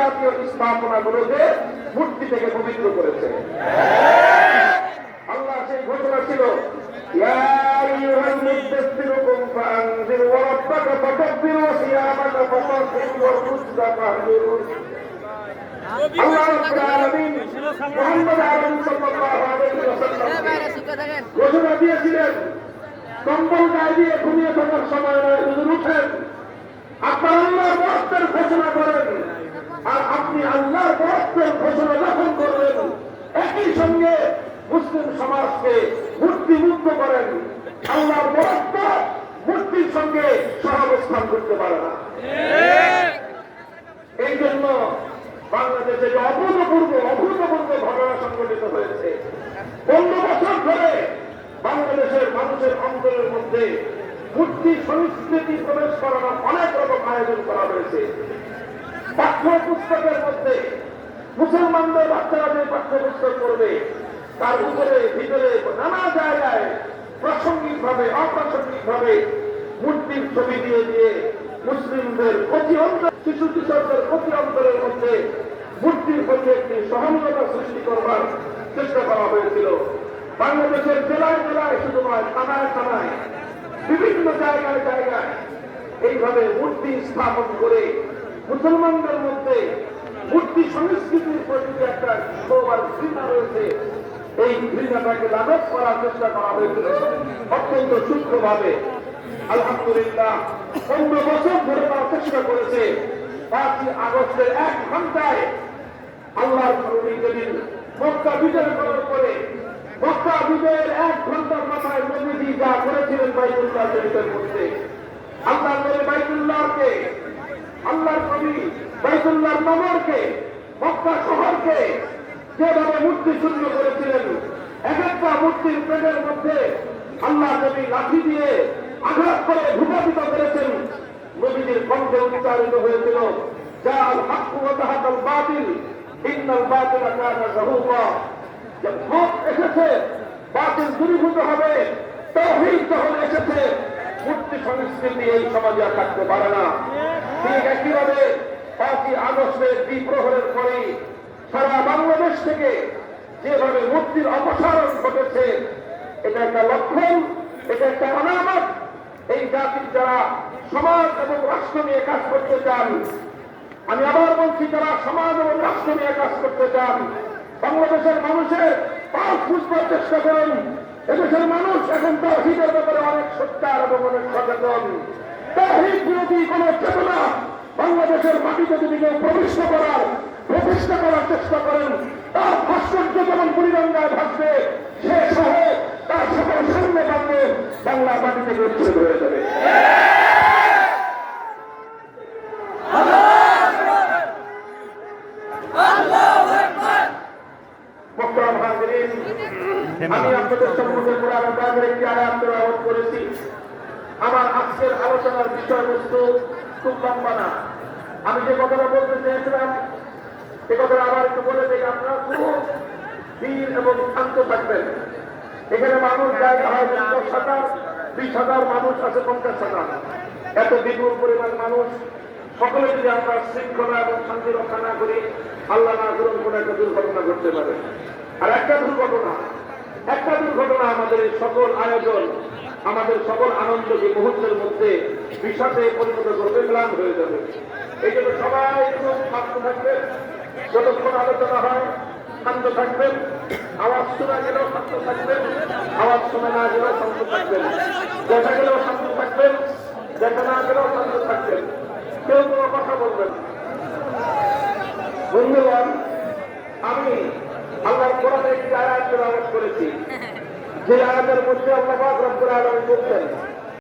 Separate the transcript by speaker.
Speaker 1: জাতীয় স্থাপনাগুলোকে মূর্তি থেকে পবিত্র করেছে। আল্লাহ সেই ঘোষণা ছিল ঘোষণা দিয়েছিলেন কম্বল গায়ে দিয়ে ঘুমিয়ে থাকার সময় নয়, হুজুর উঠেন, আপনার আল্লাহর বরকতের ঘোষণা করেন। আর আপনি আল্লাহর বরকতের ঘোষণা যখন করবেন, একই সঙ্গে মুসলিম সমাজকে মূর্তিমুক্ত করেন। আল্লাহর বরকত মূর্তির সঙ্গে সহাবস্থান করতে পারে না। এই জন্য বাংলাদেশে যে অভূতপূর্ব ঘটনা সংঘটিত হয়েছে, 15 বছর ধরে বাংলাদেশের মানুষের অন্তরের মধ্যে মূর্তি সংস্কৃতি প্রবেশ করানোর অনেক রকম আয়োজন করা হয়েছে। পাঠ্য পুস্তকের মধ্যে মুসলমানদের বাচ্চারা যে পাঠ্যপুস্তক করবে, তার উপরে ভিতরে নানা জায়গায় প্রাসঙ্গিক ভাবে অপ্রাসঙ্গিক ভাবে মূর্তির ছবি দিয়ে দিয়ে মুসলিমদের প্রতি অন্তর, শিশু কিশোরদের প্রতি অন্তরের মধ্যে মূর্তির প্রতি একটি সহনতা সৃষ্টি করবার চেষ্টা করা হয়েছিল। বাংলাদেশের জেলায় জেলায় শুধু নয়, থানায় থানায় বিভিন্ন জায়গায় জায়গায় এইভাবে মূর্তি স্থাপন করে মুসলমানদের মধ্যে মূর্তি সংস্কৃতির প্রতি একটা সবার ঘৃণা রয়েছে, এই ঘৃণাটাকে লাঘব করার চেষ্টা করা হয়েছিল অত্যন্ত সূক্ষ্মভাবে। আলহামদুলিল্লাহ 15 বছর ধরে তারা চেষ্টা করেছে। 5ই আগস্টের 1 ঘন্টায় আল্লাহর নবী যেদিন মক্কা বিজয় করার পরে, মক্কা বিজয়ের 1 ঘন্টার মাথায় নবীজি যা করেছিলেন বাইতুল্লাহ শরীফের মধ্যে, আল্লাহর নবী বাইতুল্লাহকে, আল্লাহর নবী বাইতুল্লাহর নগরকে, মক্কা শহরকে যেভাবে মূর্তি শূন্য করেছিলেন, এক একটা মূর্তির পেটের মধ্যে আল্লাহ নবী লাঠি দিয়ে আঘাত করে ভূপাতিত করেছেন। নবীজির কণ্ঠে উচ্চারিত হয়েছিল, জাল হাক্কু ওয়া যাহাকাল বাতিল ইন্নাল বাতিলা কানা যাহুকা। হক এসেছে, বাতিল দূরীভূত হবে, তাওহীদ যখন এসেছে, মূর্তি সংস্কৃতি এই সমাজে আর থাকতে পারে না। ঠিক একইভাবে 5ই আগস্টের বিপ্রহরের পরে সারা বাংলাদেশ থেকে যেভাবে মূর্তির অপসারণ ঘটেছে, এটা একটা লক্ষণ, এটা একটা আলামত। এই জাতির যারা সমাজ এবং রাষ্ট্র নিয়ে কাজ করতে চান, আমি আবার বলছি, যারা সমাজ এবং রাষ্ট্র নিয়ে কাজ করতে চান, বাংলাদেশের মানুষের পাশ বুঝবার চেষ্টা করুন। এদেশের মানুষ এখন তাওহীদের ব্যাপারে অনেক সোচ্চার এবং অনেক সচেতন। তাওহীদ বিরোধী কোন চেতনা বাংলাদেশের মাটিতে যদি কেউ প্রতিষ্ঠা করার চেষ্টা করেন, তার ভাস্কর্য যেমন বুড়িগঙ্গায় ভাসবে, সে সহ তার সকল সামনে থাকবে, বাংলা মাটি থেকে উচ্ছেদ হয়ে যাবে। আমি আপনাদের সম্মুখে কোরআন কারিমের একটি আয়াত তেলাওয়াত করেছি। আমার আজকের আলোচনার বিষয়বস্তু খুব লম্বা না। আমি যে কথাটা বলতে চেয়েছিলাম, সে কথাটা আবার একটু বলে দিই। আপনারা খুব ধীর এবং শান্ত থাকবেন। এখানে মানুষ জায়গা হয় 10,000, 20,000 মানুষ আছে 50,000, এত বিপুল পরিমাণ মানুষ। সকলে যদি আমরা শৃঙ্খলা এবং শান্তি রক্ষা না করি, আল্লাহ না করুন কোন একটা দুর্ঘটনা ঘটতে পারে। আর একটা দুর্ঘটনা আমাদের সকল আয়োজন, আমাদের সকল আনন্দকে মুহূর্তের মধ্যে বিষাদে পরিণত করবে, ম্লান হয়ে যাবে। এই জন্য সবাই একটু শান্ত থাকবেন। যতক্ষণ আলোচনা হয় শান্ত থাকবেন। আওয়াজ শোনা গেলেও শান্ত থাকবেন, আওয়াজ শোনা না গেলেও শান্ত থাকবেন। দেখা গেলেও শান্ত থাকবেন, দেখা না গেলেও শান্ত থাকবেন। কেউ কোনো কথা বলবেন। বন্ধুগণ, আমি আল্লাহর কোরআনে একটি আয়াত তেলাওয়াত করেছি, যে আয়াতের মধ্যে আল্লাহ পাক রব্বুল আলামিন বলছেন,